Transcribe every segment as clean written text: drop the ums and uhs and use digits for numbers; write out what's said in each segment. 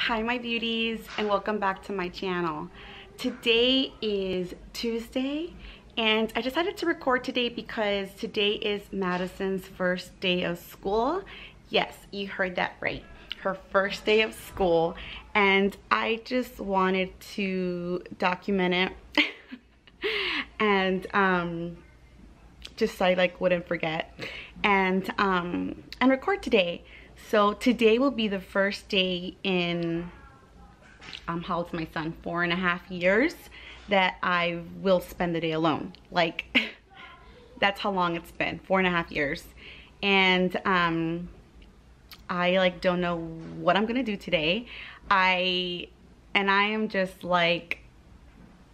Hi my beauties, and welcome back to my channel. Today is Tuesday and I decided to record today because today is Madison's first day of school. Yes, you heard that right, her first day of school, and I just wanted to document it and just so I wouldn't forget and record today. So today will be the first day in how old's my son, 4.5 years, that I will spend the day alone. That's how long it's been, 4.5 years. And I don't know what I'm gonna do today. I am just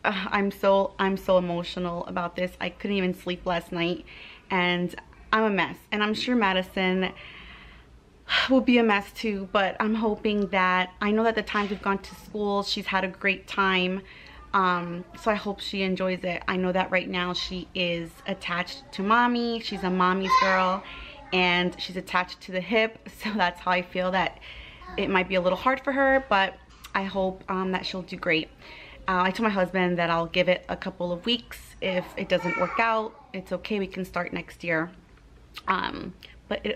I'm so emotional about this. I couldn't even sleep last night and I'm a mess, and I'm sure Madison will be a mess too, but I'm hoping that, I know that the times we've gone to school she's had a great time, so I hope she enjoys it. I know that right now she is attached to mommy. She's a mommy's girl and she's attached to the hip, so that's how I feel that it might be a little hard for her, but I hope that she'll do great. I told my husband that I'll give it a couple of weeks. If it doesn't work out, it's okay, we can start next year.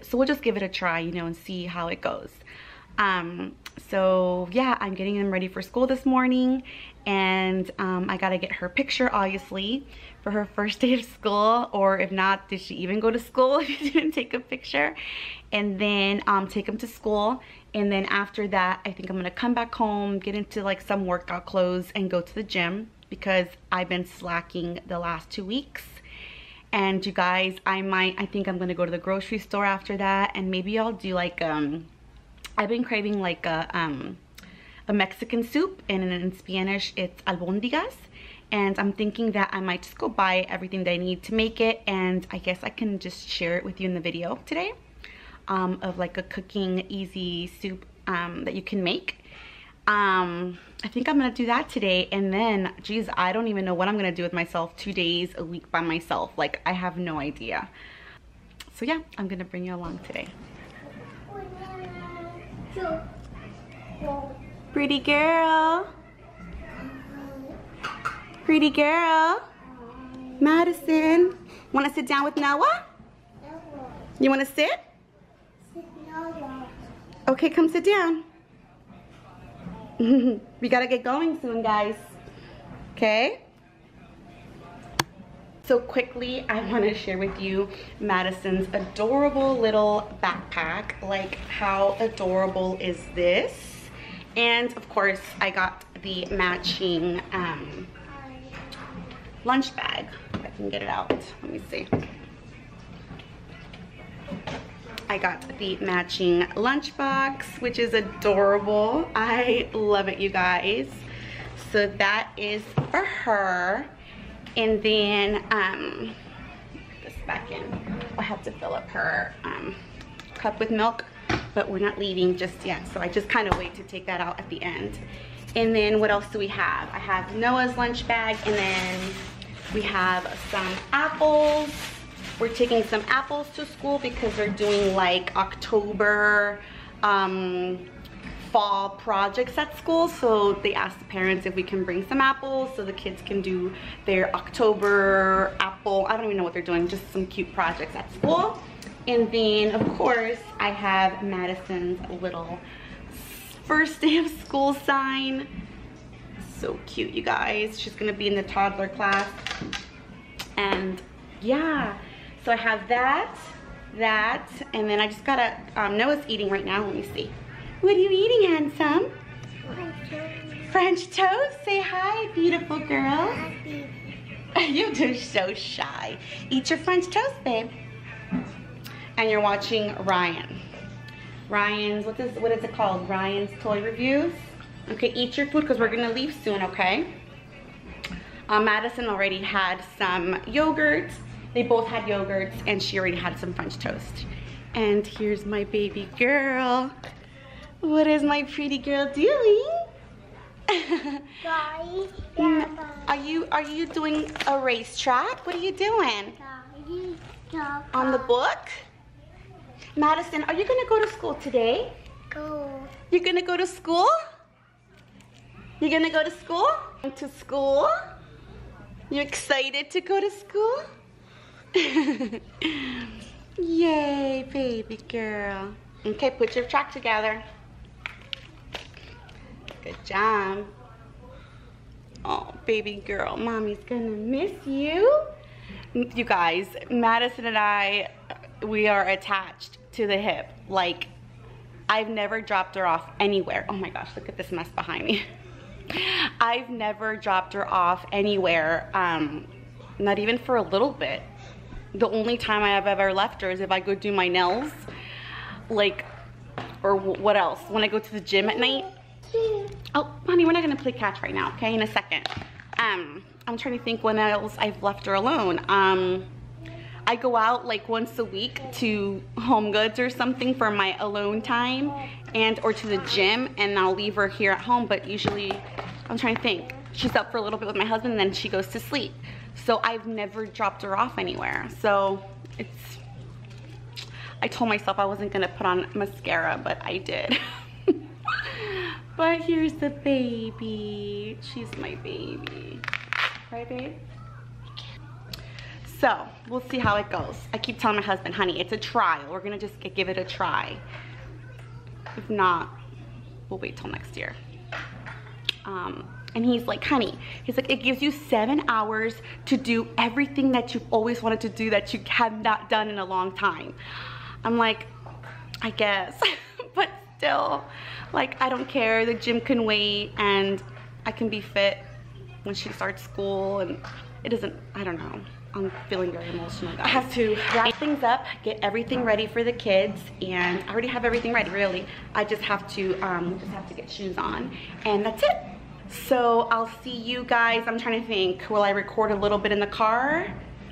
So we'll just give it a try, and see how it goes. So yeah, I'm getting them ready for school this morning, and I gotta get her picture, obviously, for her first day of school, or if not, did she even go to school if you didn't take a picture? And then take them to school, and then after that I think I'm gonna come back home, get into some workout clothes and go to the gym, because I've been slacking the last 2 weeks. And you guys, I think I'm gonna go to the grocery store after that, and maybe I'll do I've been craving a Mexican soup, and in Spanish it's albóndigas, and I'm thinking that I might just go buy everything that I need to make it, and I guess I can just share it with you in the video today, of a cooking easy soup that you can make. I think I'm gonna do that today, and then geez, I don't even know what I'm gonna do with myself 2 days a week by myself. I have no idea. So yeah, I'm gonna bring you along today. Pretty girl, pretty girl. Madison, want to sit down with Noah? You want to sit? Okay, come sit down. We gotta get going soon, guys. Okay? So quickly, I want to share with you Madison's adorable little backpack. How adorable is this? And of course, I got the matching lunch bag. If I can get it out. Let me see. I got the matching lunchbox, which is adorable. I love it, you guys. So that is for her. And then put this back in. I have to fill up her cup with milk, but we're not leaving just yet, so I just kind of wait to take that out at the end. And then what else do we have? I have Noah's lunch bag, and then we have some apples. We're taking some apples to school because they're doing October fall projects at school, so they asked the parents if we can bring some apples so the kids can do their October apple, I don't even know what they're doing, just some cute projects at school. And then of course I have Madison's little first day of school sign. So cute, you guys. She's gonna be in the toddler class, and yeah, so I have that, and then I just gotta, Noah's eating right now. Let me see. What are you eating, handsome? French toast. French toast? Say hi, beautiful girl. You're just so shy. Eat your French toast, babe. And you're watching Ryan's, what is it called? Ryan's Toy Reviews. Okay, eat your food because we're gonna leave soon, okay? Madison already had some yogurt. They both had yogurts, and she already had some French toast. And here's my baby girl. What is my pretty girl doing? Are you doing a racetrack? What are you doing? On the book? Madison, are you gonna go to school today? Go. You're gonna go to school? You gonna go to school? To school? You excited to go to school? Yay, baby girl. Okay, put your track together. Good job. Oh, baby girl, mommy's gonna miss you. You guys, Madison and I, we are attached to the hip. Like, I've never dropped her off anywhere. Oh my gosh, look at this mess behind me. I've never dropped her off anywhere, not even for a little bit. The only time I have ever left her is if I go do my nails, like, or what else? When I go to the gym at night. Oh, honey, we're not gonna play catch right now, okay? In a second. I'm trying to think when else I've left her alone. I go out like once a week to Home Goods or something for my alone time, or to the gym, and I'll leave her here at home. But usually, I'm trying to think, she's up for a little bit with my husband and then she goes to sleep. So I've never dropped her off anywhere. So I told myself I wasn't gonna put on mascara, but I did. But here's the baby. She's my baby. Right, babe? So, we'll see how it goes. I keep telling my husband, honey, it's a trial. We're gonna just give it a try. If not, we'll wait till next year. And he's like, honey, he's like, it gives you 7 hours to do everything that you've always wanted to do that you have not done in a long time. I'm like, I guess, but still, like, I don't care. The gym can wait, and I can be fit when she starts school, and it doesn't, I don't know. I'm feeling very emotional, guys. I have to wrap things up, get everything ready for the kids, and I already have everything ready, really. I just have to get shoes on, and that's it. So I'll see you guys. I'm trying to think, will I record a little bit in the car?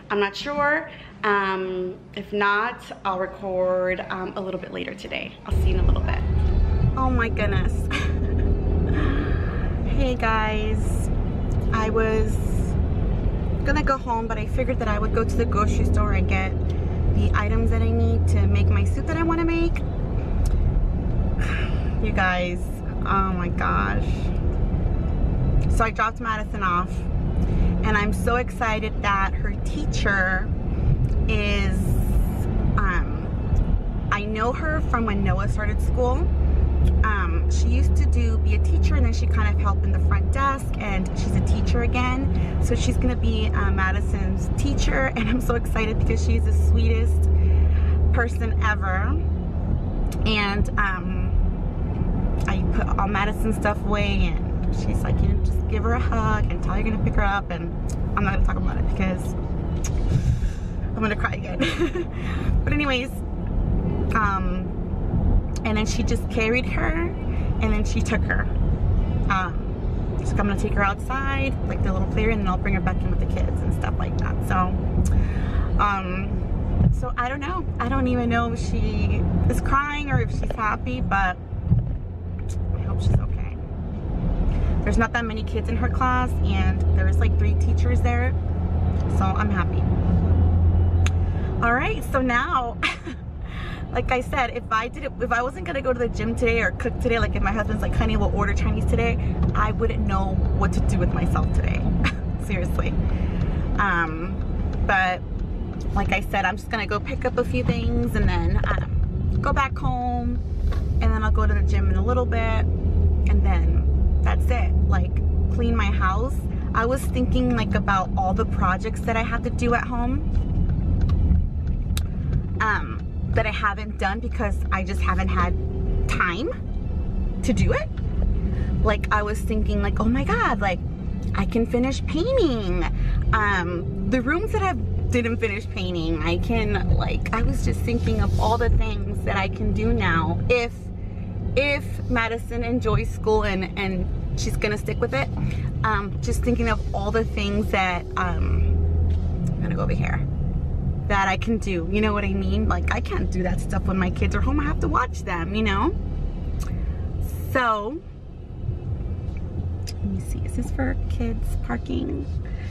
I'm not sure. If not, I'll record a little bit later today. I'll see you in a little bit. Oh my goodness. Hey guys, I was gonna go home, but I figured that I would go to the grocery store and get the items that I need to make my soup that I want to make. You guys, oh my gosh. So I dropped Madison off, and I'm so excited that her teacher is, I know her from when Noah started school. She used to be a teacher, and then she kind of helped in the front desk, and she's a teacher again. So she's gonna be Madison's teacher, and I'm so excited because she's the sweetest person ever. And I put all Madison's stuff away, and she's like, you know, just give her a hug and tell her you're gonna pick her up, and I'm not gonna talk about it because I'm gonna cry again. But anyways, and then she just carried her, and then she took her. So I'm gonna take her outside, like the little player, and then I'll bring her back in with the kids and stuff like that. So, so I don't know. I don't even know if she is crying or if she's happy, but I hope she's okay. There's not that many kids in her class, and there's like 3 teachers there, so I'm happy. All right, so now, like I said, if I wasn't gonna go to the gym today or cook today, like if my husband's like, honey, we'll order Chinese today, I wouldn't know what to do with myself today. Seriously. But like I said, I'm just gonna go pick up a few things and then go back home, and then I'll go to the gym in a little bit, and then that's it. Like, clean my house. I was thinking like about all the projects that I have to do at home, that I haven't done because I just haven't had time to do it. Like, I was thinking like, oh my god, like I can finish painting the rooms that I didn't finish painting. I can, like, I was just thinking of all the things that I can do now if Madison enjoys school and she's gonna stick with it. Just thinking of all the things that I'm gonna go over here, that I can do, you know what I mean? Like, I can't do that stuff when my kids are home. I have to watch them, you know? So, let me see, is this for kids parking?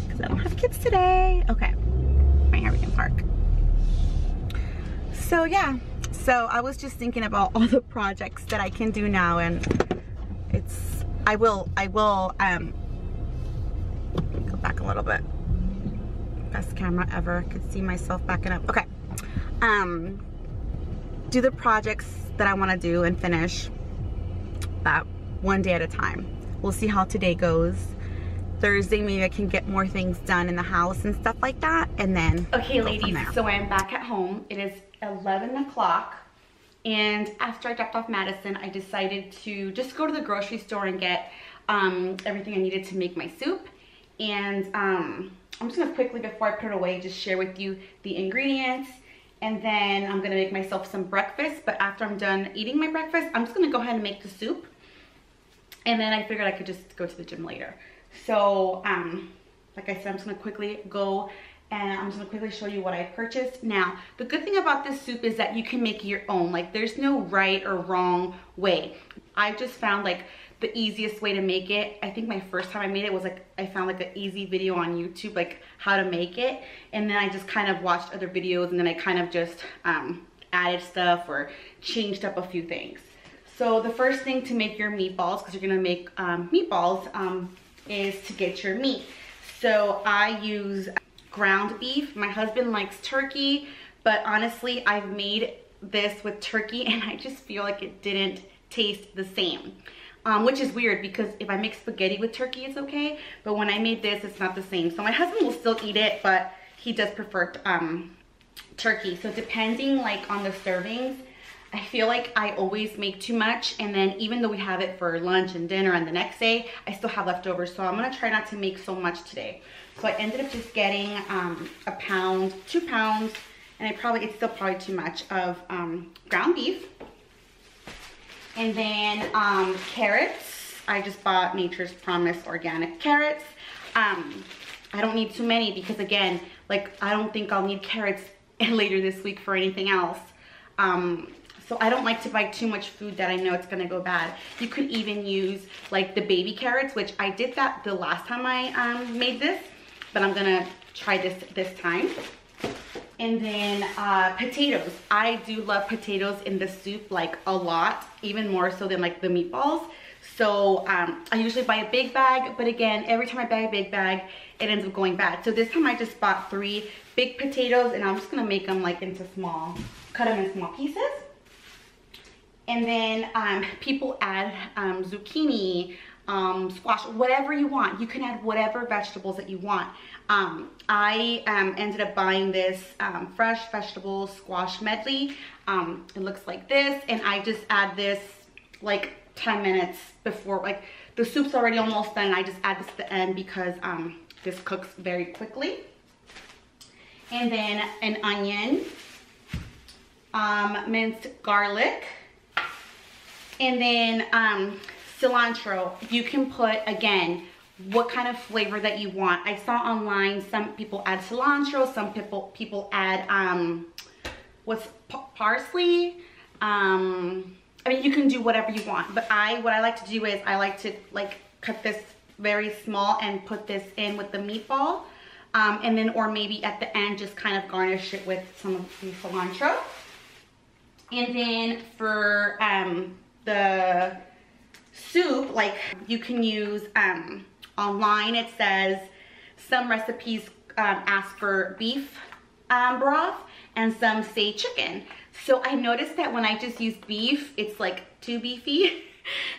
Because I don't have kids today. Okay, right here we can park. So yeah, so I was just thinking about all the projects that I can do now, and I will go back a little bit. Best camera ever. Could see myself backing up. Okay. Do the projects that I want to do and finish one day at a time. We'll see how today goes. Thursday, maybe I can get more things done in the house and stuff like that, and then okay, ladies, so I'm back at home. It is 11 o'clock, and after I dropped off Madison, I decided to just go to the grocery store and get everything I needed to make my soup. And I'm just gonna quickly, before I put it away, just share with you the ingredients, and then I'm gonna make myself some breakfast. But after I'm done eating my breakfast, I'm just gonna go ahead and make the soup, and then I figured I could just go to the gym later. So like I said, I'm just gonna quickly go and I'm just gonna quickly show you what I purchased. Now, the good thing about this soup is that you can make your own. Like, there's no right or wrong way. I just found like the easiest way to make it. I think my first time I made it was like, I found like an easy video on YouTube, like how to make it. And then I just kind of watched other videos, and then I kind of just added stuff or changed up a few things. So the first thing to make your meatballs, because you're gonna make meatballs, is to get your meat. So I use ground beef. My husband likes turkey, but honestly, I've made this with turkey and I just feel like it didn't taste the same. Which is weird, because if I make spaghetti with turkey, it's okay, but when I made this, it's not the same. So my husband will still eat it, but he does prefer turkey. So depending like on the servings, I feel like I always make too much, and then even though we have it for lunch and dinner and the next day, I still have leftovers. So I'm gonna try not to make so much today. So I ended up just getting a pound, 2 pounds, and it's still probably too much of ground beef. And then carrots. I just bought Nature's Promise organic carrots. I don't need too many because, again, like, I don't think I'll need carrots later this week for anything else. So I don't like to buy too much food that I know it's gonna go bad. You could even use like the baby carrots, which I did that the last time I made this, but I'm gonna try this time. And then potatoes. I do love potatoes in the soup like a lot, even more so than like the meatballs. So I usually buy a big bag, but again, every time I buy a big bag, it ends up going bad. So this time I just bought 3 big potatoes, and I'm just gonna make them like into cut them in small pieces. And then people add zucchini, squash, whatever you want. You can add whatever vegetables that you want. I ended up buying this fresh vegetable squash medley. It looks like this, and I just add this like 10 minutes before, like the soup's already almost done. I just add this at the end because this cooks very quickly. And then an onion, minced garlic, and then cilantro. You can put, again, what kind of flavor that you want. I saw online some people add cilantro, some people add parsley. I mean, you can do whatever you want, but what I like to do is I like to like cut this very small and put this in with the meatball, and then, or maybe at the end just kind of garnish it with some of the cilantro. And then for the soup, like, you can use online, it says some recipes ask for beef broth and some say chicken. So I noticed that when I just use beef, it's like too beefy.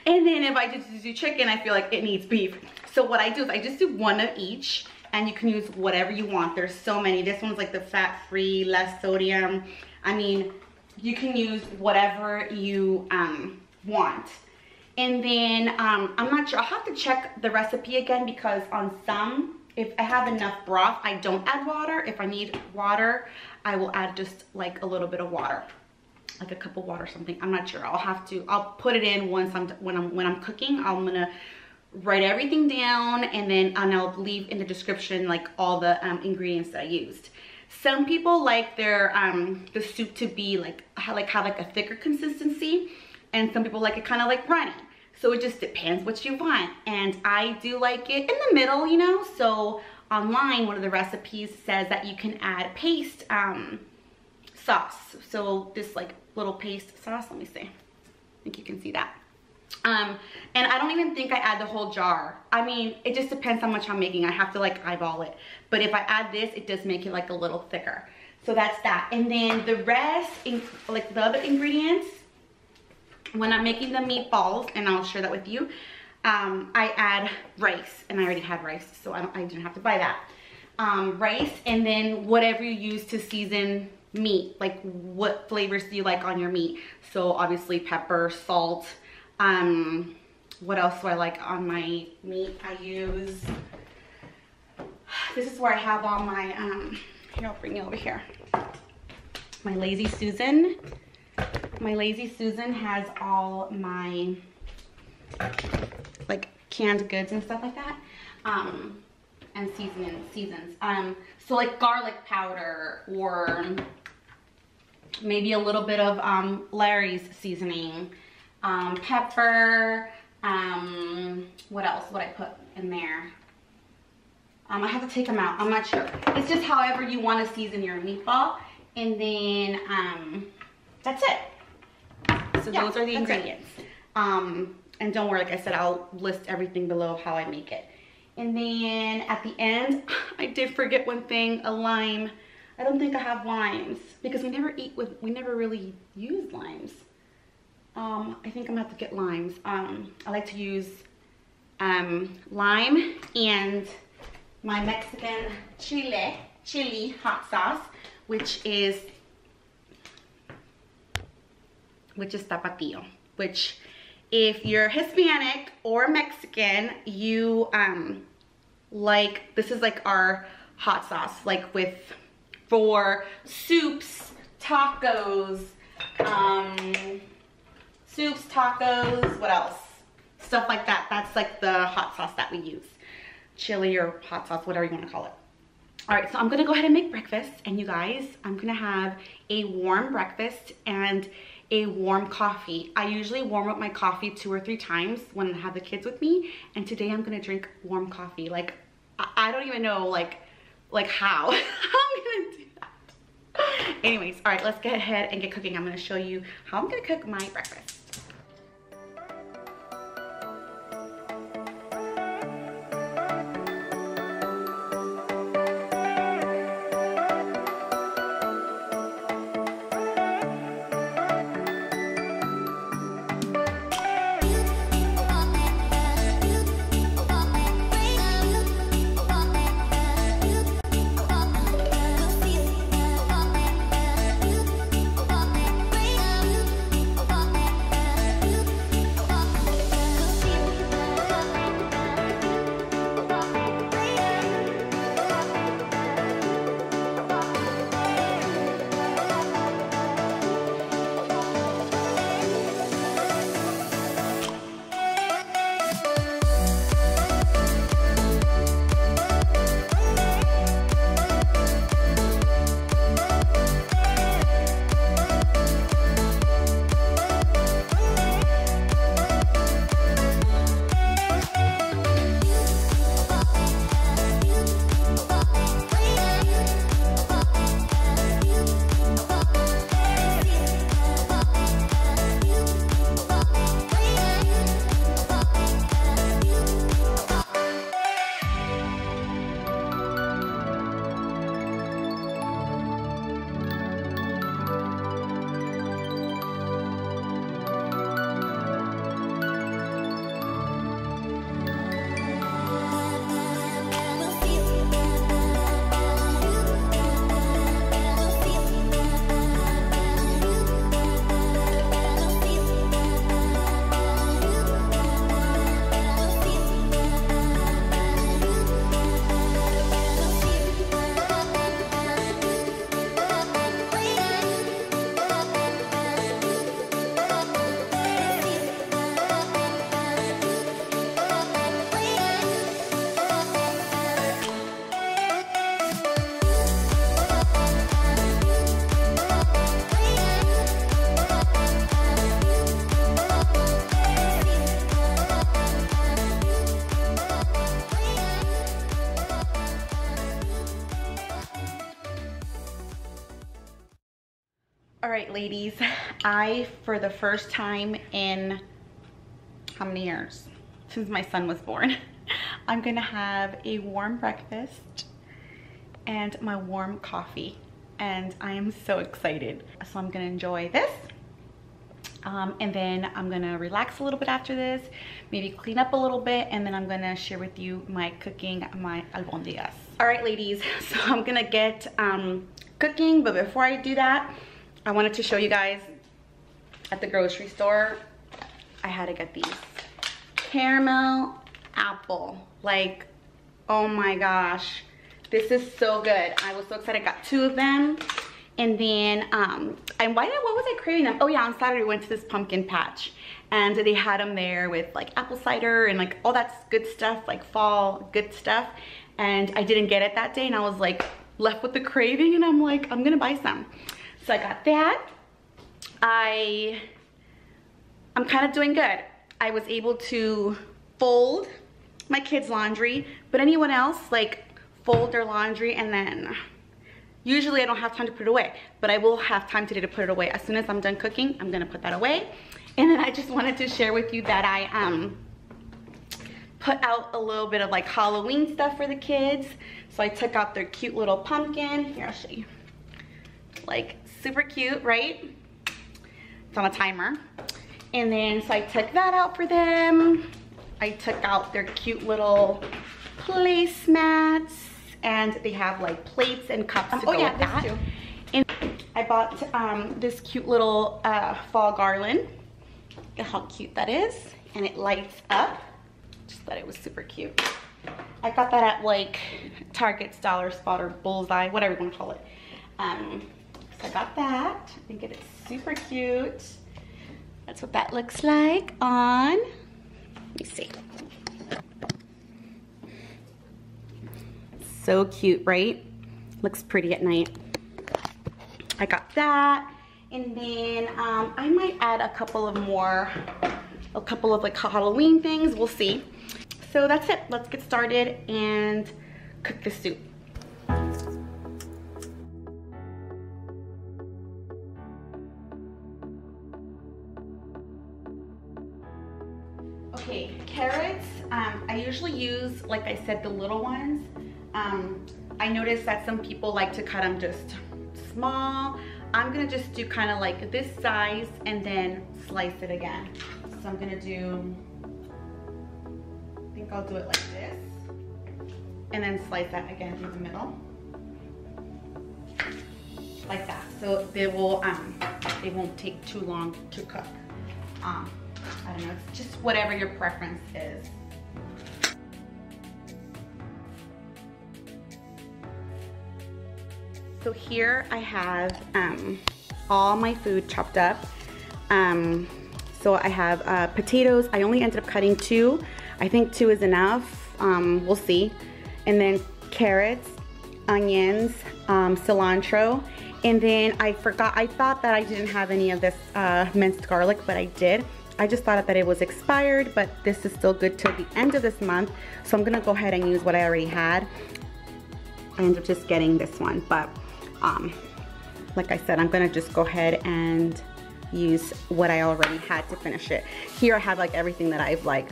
And then if I just do chicken, I feel like it needs beef. So what I do is I just do one of each, and you can use whatever you want. There's so many. This one's like the fat-free, less sodium. I mean, you can use whatever you want. And then I'm not sure, I'll have to check the recipe again, because on some, if I have enough broth, I don't add water. If I need water, I will add just like a little bit of water, like a cup of water or something. I'm not sure. I'll put it in once when I'm cooking. I'm gonna write everything down, and then I'll leave in the description like all the ingredients that I used. Some people like their the soup to be like have like a thicker consistency, and some people like it kind of like runny. So it just depends what you want, and I do like it in the middle, you know. So online, one of the recipes says that you can add paste sauce. So this like little paste sauce, let me see, I think you can see that. And I don't even think I add the whole jar. I mean, it just depends how much I'm making. I have to like eyeball it. But if I add this, it does make it like a little thicker. So that's that. And then the rest, like the other ingredients, when I'm making the meatballs, and I'll share that with you, I add rice, and I already had rice, so I didn't have to buy that. Rice, and then whatever you use to season meat, like what flavors do you like on your meat? So obviously pepper, salt. What else do I like on my meat? I use, this is where I have all my, here, I'll bring you over here. My Lazy Susan. My Lazy Susan has all my, like, canned goods and stuff like that. And seasons. So like garlic powder, or maybe a little bit of, Larry's seasoning. Pepper, what else would I put in there? I have to take them out, I'm not sure. It's just however you want to season your meatball. And then, that's it. So yeah, those are the ingredients. And don't worry, like I said, I'll list everything below how I make it. And then at the end, I did forget one thing, a lime. I don't think I have limes because we never really use limes. I think I'm gonna have to get limes. I like to use lime and my Mexican chili hot sauce, which is tapatio, which if you're Hispanic or Mexican, you like, this is like our hot sauce, like for soups, tacos, what else? Stuff like that. That's like the hot sauce that we use. Chili or hot sauce, whatever you want to call it. All right, so I'm gonna go ahead and make breakfast, and you guys, I'm gonna have a warm breakfast and a warm coffee. I usually warm up my coffee 2 or 3 times when I have the kids with me, and today I'm gonna drink warm coffee. Like, I don't even know like how I'm gonna do that. Anyways, all right, let's get ahead and get cooking. I'm gonna show you how I'm gonna cook my breakfast. All right, ladies, I, for the first time in how many years? Since my son was born. I'm gonna have a warm breakfast and my warm coffee, and I am so excited. So I'm gonna enjoy this. And then I'm gonna relax a little bit after this, maybe clean up a little bit, and then I'm gonna share with you my cooking my albondigas. All right, ladies, so I'm gonna get cooking, but before I do that, I wanted to show you guys at the grocery store, I had to get these. Caramel apple, like, oh my gosh, this is so good. I was so excited. I got 2 of them. And then, what was I craving them? Oh yeah, on Saturday we went to this pumpkin patch and they had them there with like apple cider and like all that good stuff, like fall good stuff. And I didn't get it that day and I was like left with the craving, and I'm like, I'm gonna buy some. So I got that. I'm kind of doing good. I was able to fold my kids' laundry, but anyone else like fold their laundry and then usually I don't have time to put it away, but I will have time today to put it away. As soon as I'm done cooking, I'm gonna put that away. And then I just wanted to share with you that I put out a little bit of like Halloween stuff for the kids. So I took out their cute little pumpkin. Here, I'll show you. Like super cute, right? It's on a timer. And then so I took that out for them. I took out their cute little placemats. And they have like plates and cups to go with that. Too. And I bought this cute little fall garland. Look at how cute that is. And it lights up. Just thought it was super cute. I got that at like Target's Dollar Spot or Bullseye, whatever you want to call it. So I got that. I think it is super cute. That's what that looks like on. Let me see. So cute, right? Looks pretty at night. I got that. And then I might add a couple of like Halloween things. We'll see. So that's it. Let's get started and cook the soup. Okay, carrots. I usually use, like I said, the little ones. I noticed that some people like to cut them just small. I'm gonna just do kind of like this size and then slice it again. So I'm gonna do, I think I'll do it like this. And then slice that again through the middle. Like that. So they will, it won't take too long to cook. I don't know, it's just whatever your preference is. So here I have all my food chopped up. So I have potatoes. I only ended up cutting 2. I think 2 is enough. We'll see. And then carrots, onions, cilantro. And then I thought that I didn't have any of this minced garlic, but I did. I just thought that it was expired, but this is still good till the end of this month. So I'm gonna go ahead and use what I already had. I ended up just getting this one, but like I said, I'm gonna just go ahead and use what I already had to finish it. Here I have like everything that I've like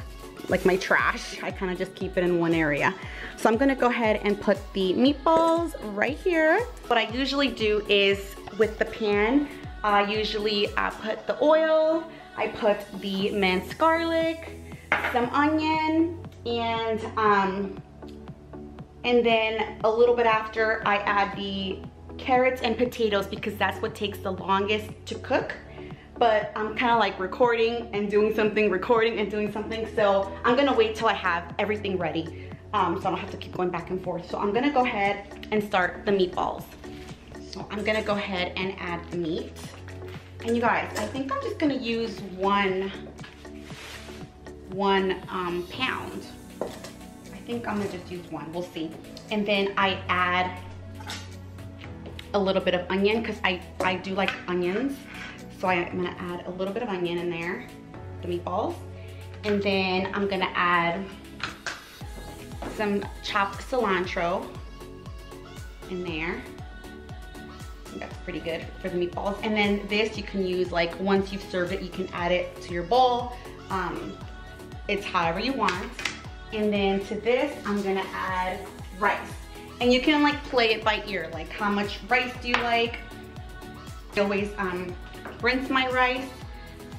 my trash. I kind of just keep it in one area. So I'm gonna go ahead and put the meatballs right here. What I usually do is with the pan, I usually put the oil, I put the minced garlic, some onion, and then a little bit after I add the carrots and potatoes because that's what takes the longest to cook. But I'm kind of like recording and doing something, recording and doing something. So I'm gonna wait till I have everything ready so I don't have to keep going back and forth. So I'm gonna go ahead and start the meatballs. So I'm gonna go ahead and add the meat. And you guys, I think I'm just gonna use one pound. I think I'm gonna just use one, we'll see. And then I add a little bit of onion because I do like onions. So I'm gonna add a little bit of onion in there, the meatballs. And then I'm gonna add some chopped cilantro in there. I think that's pretty good for the meatballs. And then this you can use like once you've served it, you can add it to your bowl. It's however you want. And then to this, I'm gonna add rice. And you can like play it by ear, like how much rice do you like? I always rinse my rice.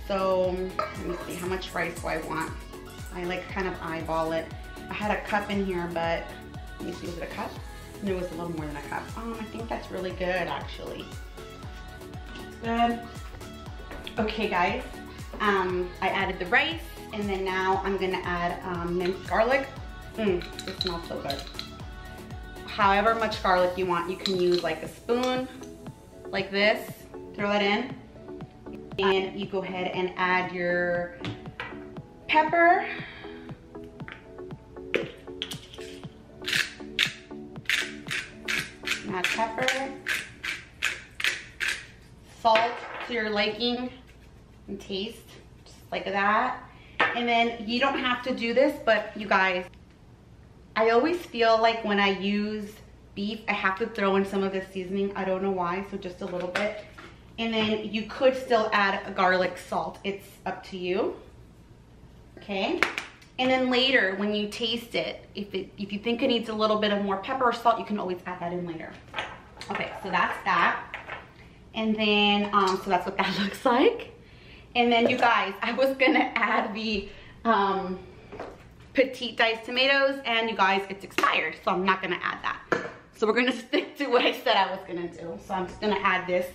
So let me see, how much rice do I want? I like kind of eyeball it. I had a cup in here, but let me see, was it a cup? No, it was a little more than a cup. I think that's really good actually. Good. Okay guys, I added the rice, and then now I'm gonna add minced garlic. It smells so good. However much garlic you want, you can use like a spoon, like this, throw that in. And you go ahead and add your pepper. Add pepper. Salt to your liking and taste, just like that. And then you don't have to do this, but you guys, I always feel like when I use beef, I have to throw in some of this seasoning. I don't know why, so just a little bit. And then you could still add a garlic salt. It's up to you, okay? And then later, when you taste it, if you think it needs a little bit of more pepper or salt, you can always add that in later. Okay, so that's that. And then, so that's what that looks like. And then you guys, I was gonna add the petite diced tomatoes, and you guys, it's expired, so I'm not gonna add that. So we're gonna stick to what I said I was gonna do. So I'm just gonna add this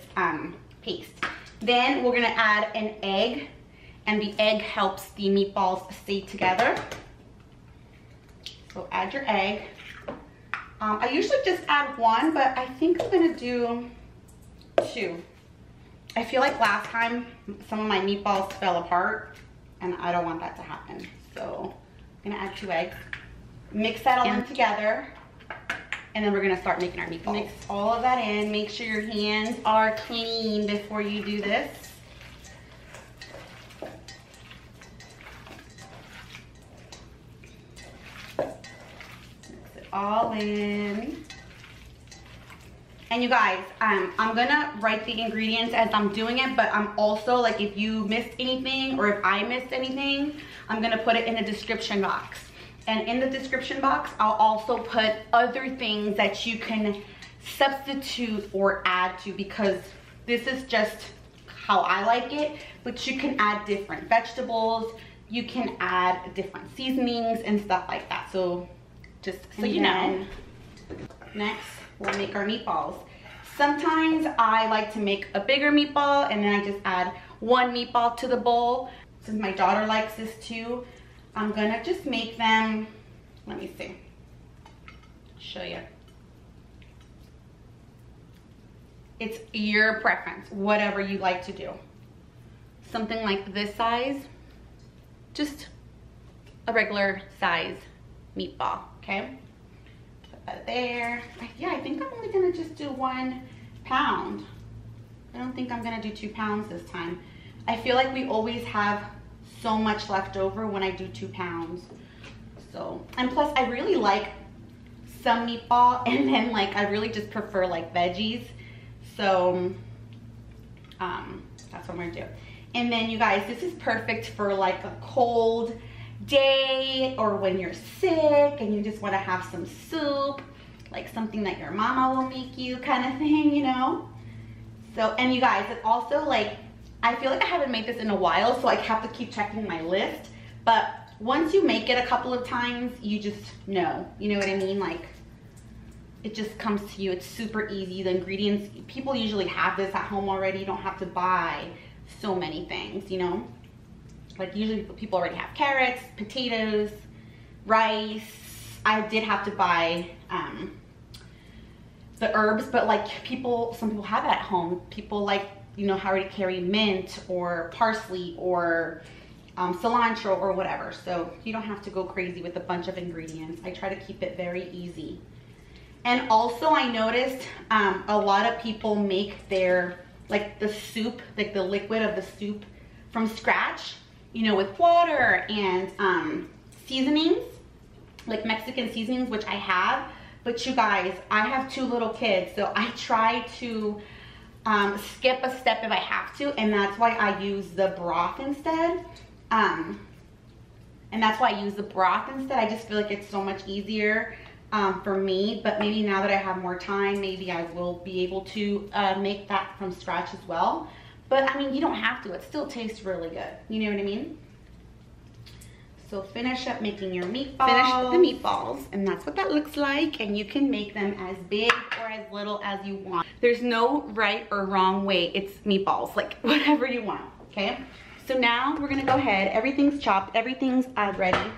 paste. Then we're gonna add an egg, and the egg helps the meatballs stay together. So add your egg. I usually just add one, but I think I'm gonna do 2. I feel like last time some of my meatballs fell apart, and I don't want that to happen. So I'm gonna add 2 eggs. Mix that all in together, and then we're gonna start making our meatballs. Mix all of that in. Make sure your hands are clean before you do this. Mix it all in. And you guys, I'm gonna write the ingredients as I'm doing it, but I'm also, like, if you missed anything or if I missed anything, I'm gonna put it in the description box. And in the description box, I'll also put other things that you can substitute or add to, because this is just how I like it, but you can add different vegetables, you can add different seasonings and stuff like that. So just so you know. Next, we'll make our meatballs. Sometimes I like to make a bigger meatball and then I just add 1 meatball to the bowl. Since my daughter likes this too, I'm gonna just make them, let me see, show you. It's your preference, whatever you like to do. Something like this size, just a regular size meatball, okay? Put that there. Yeah, I think I'm only gonna just do 1 pound. I don't think I'm gonna do 2 pounds this time. I feel like we always have so much left over when I do 2 pounds. So, and plus I really like some meatball, and then like I really just prefer like veggies. So that's what I'm gonna do. And then you guys, this is perfect for like a cold day or when you're sick and you just want to have some soup, like something that your mama will make you kind of thing, you know? So, and you guys, it also, like, I feel like I haven't made this in a while, so I have to keep checking my list. But once you make it a couple of times, you just know. You know what I mean? Like, it just comes to you. It's super easy. The ingredients, people usually have this at home already. You don't have to buy so many things, you know? Like, usually people already have carrots, potatoes, rice. I did have to buy the herbs, but like some people have it at home. People like, you know, how to carry mint or parsley or cilantro or whatever. So you don't have to go crazy with a bunch of ingredients. I try to keep it very easy. And also I noticed a lot of people make their, like the soup, like the liquid of the soup from scratch, you know, with water and seasonings, like Mexican seasonings, which I have. But you guys, I have 2 little kids, so I try to skip a step if I have to, and that's why I use the broth instead. And And that's why I use the broth instead. I just feel like it's so much easier for me, but maybe now that I have more time, maybe I will be able to make that from scratch as well. But I mean, you don't have to. It still tastes really good. You know what I mean? So finish up making your meatballs. Finish the meatballs, and that's what that looks like. And you can make them as big or as little as you want. There's no right or wrong way. It's meatballs, like whatever you want, okay? So now we're gonna go ahead, everything's chopped, everything's ready.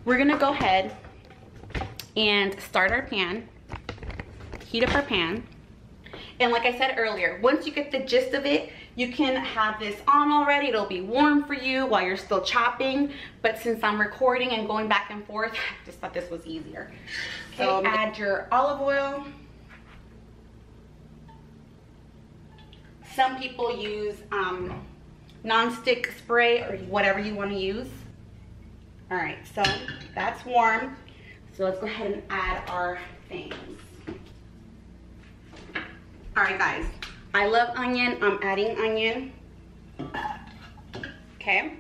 We're gonna go ahead and start our pan, heat up our pan. And like I said earlier, once you get the gist of it, you can have this on already. It'll be warm for you while you're still chopping. But since I'm recording and going back and forth, I just thought this was easier. So add your olive oil. Some people use non-stick spray or whatever you want to use. All right, so that's warm. So let's go ahead and add our things. All right, guys, I love onion. I'm adding onion. Okay.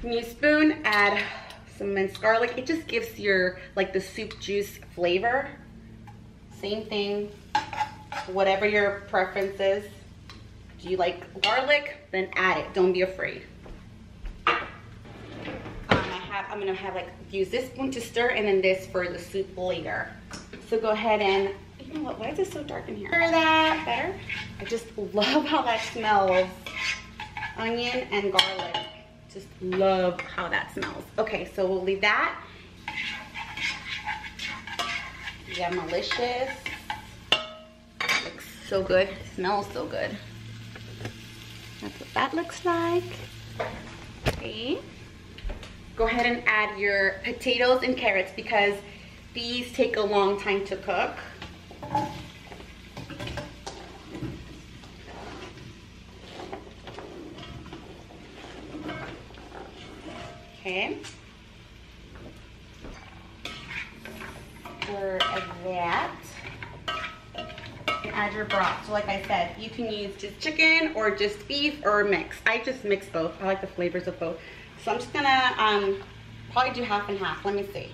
New spoon, add some minced garlic. It just gives your, like, the soup juice flavor. Same thing, whatever your preference is. Do you like garlic? Then add it. Don't be afraid. I'm gonna have like use this one to stir and then this for the soup later. So go ahead and, you know what, why is it so dark in here? Stir that better. I just love how that smells. Onion and garlic. Just love how that smells. Okay, so we'll leave that. Yeah, malicious. Looks so good. Smells so good. That's what that looks like. Okay. Go ahead and add your potatoes and carrots because these take a long time to cook. Okay. For that, add your broth. So like I said, you can use just chicken or just beef or mix. I just mix both. I like the flavors of both. So I'm just gonna probably do half and half. Let me see.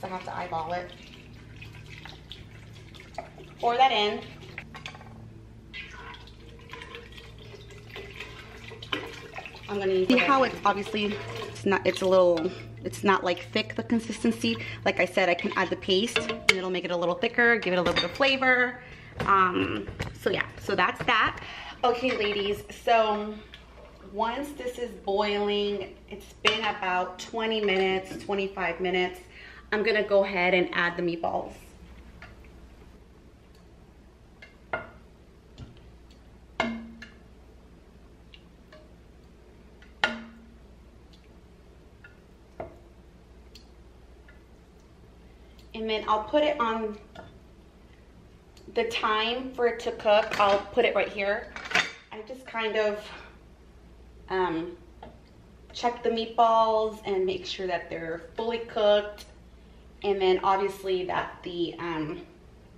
So I have to eyeball it. Pour that in. I'm gonna use see how it's obviously it's not like thick, the consistency. Like I said, I can add the paste and it'll make it a little thicker, give it a little bit of flavor. So yeah, so that's that. Okay, ladies, so once this is boiling, it's been about 20 minutes, 25 minutes, I'm gonna go ahead and add the meatballs. And then I'll put it on the time for it to cook. I'll put it right here. I just kind of check the meatballs and make sure that they're fully cooked. And then obviously that the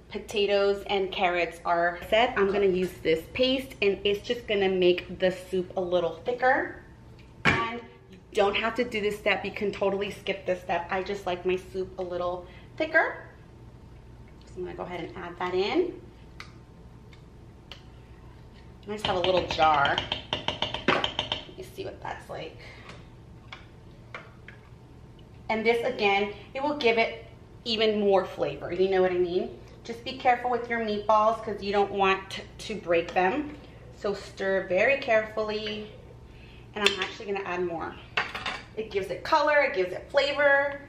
potatoes and carrots are set. I'm gonna use this paste and it's just gonna make the soup a little thicker. And you don't have to do this step. You can totally skip this step. I just like my soup a little thicker. So I'm gonna go ahead and add that in. I just have a little jar. You see what that's like. And this again, it will give it even more flavor, you know what I mean? Just be careful with your meatballs because you don't want to break them. So stir very carefully. And I'm actually gonna add more. It gives it color, it gives it flavor,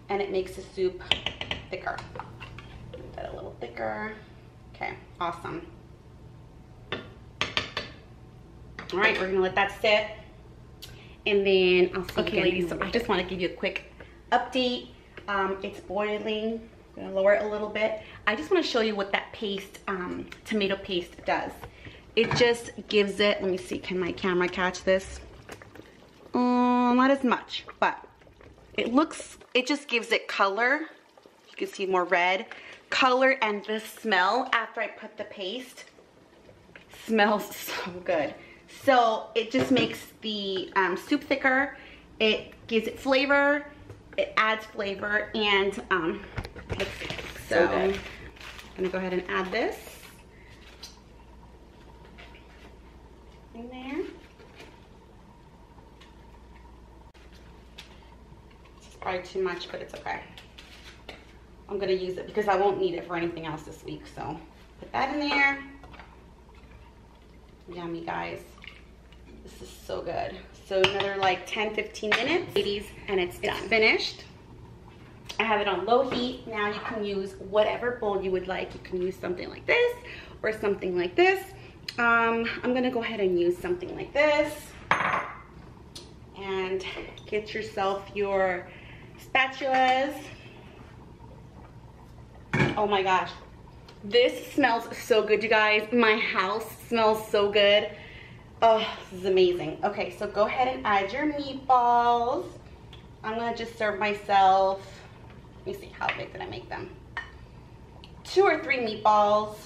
and it makes the soup thicker. Make that a little thicker. Okay, awesome. All right, we're gonna let that sit. And then I'll see you again. Ladies, so I just wanna give you a quick update. It's boiling. I'm gonna lower it a little bit. I just wanna show you what that paste, tomato paste does. It just gives it, let me see, can my camera catch this? Not as much, but it just gives it color. You can see more red color, and the smell after I put the paste smells so good. So it just makes the soup thicker, It gives it flavor, it adds flavor, and it's so good. I'm gonna go ahead and add this in there. It's probably too much, but it's okay. I'm gonna use it because I won't need it for anything else this week. So put that in there. Yummy, guys. This is so good. So another like 10-15 minutes, ladies, and it's done. It's finished. I have it on low heat. Now you can use whatever bowl you would like. You can use something like this or something like this. I'm gonna go ahead and use something like this. And get yourself your spatulas. Oh my gosh. This smells so good, you guys. My house smells so good. Oh, this is amazing. Okay, so go ahead and add your meatballs. I'm gonna just serve myself. Let me see, how big did I make them? 2 or 3 meatballs.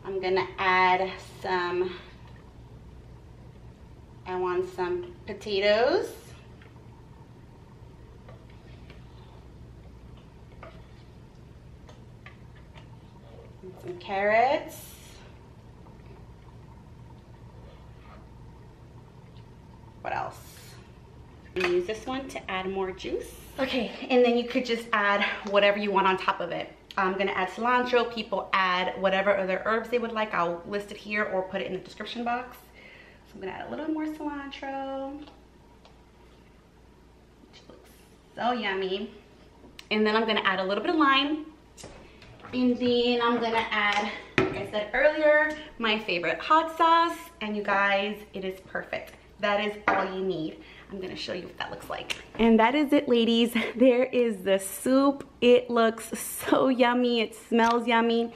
I'm gonna add some, I want some potatoes. And some carrots. What else? I'm gonna use this one to add more juice. Okay, and then you could just add whatever you want on top of it. I'm gonna add cilantro. People add whatever other herbs they would like. I'll list it here or put it in the description box. So I'm gonna add a little more cilantro, which looks so yummy. And then I'm gonna add a little bit of lime. And then I'm gonna add, like I said earlier, my favorite hot sauce. And you guys, it is perfect. That is all you need. I'm gonna show you what that looks like. And that is it, ladies. There is the soup. It looks so yummy. It smells yummy.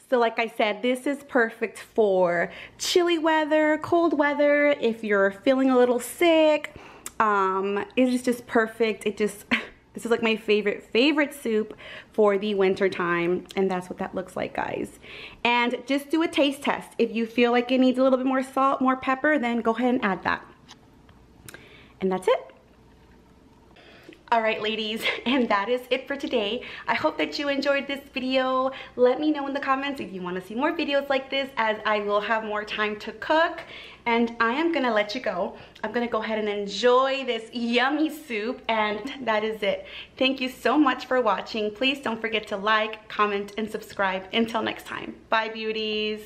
So like I said, this is perfect for chilly weather, cold weather, if you're feeling a little sick. It is just perfect. This is like my favorite soup for the winter time, and that's what that looks like, guys. And just do a taste test. If you feel like it needs a little bit more salt, more pepper, then go ahead and add that. And that's it. All right, ladies, and that is it for today. I hope that you enjoyed this video. Let me know in the comments if you want to see more videos like this, as I will have more time to cook. And I am gonna let you go. I'm gonna go ahead and enjoy this yummy soup, and that is it. Thank you so much for watching. Please don't forget to like, comment, and subscribe. Until next time. Bye, beauties.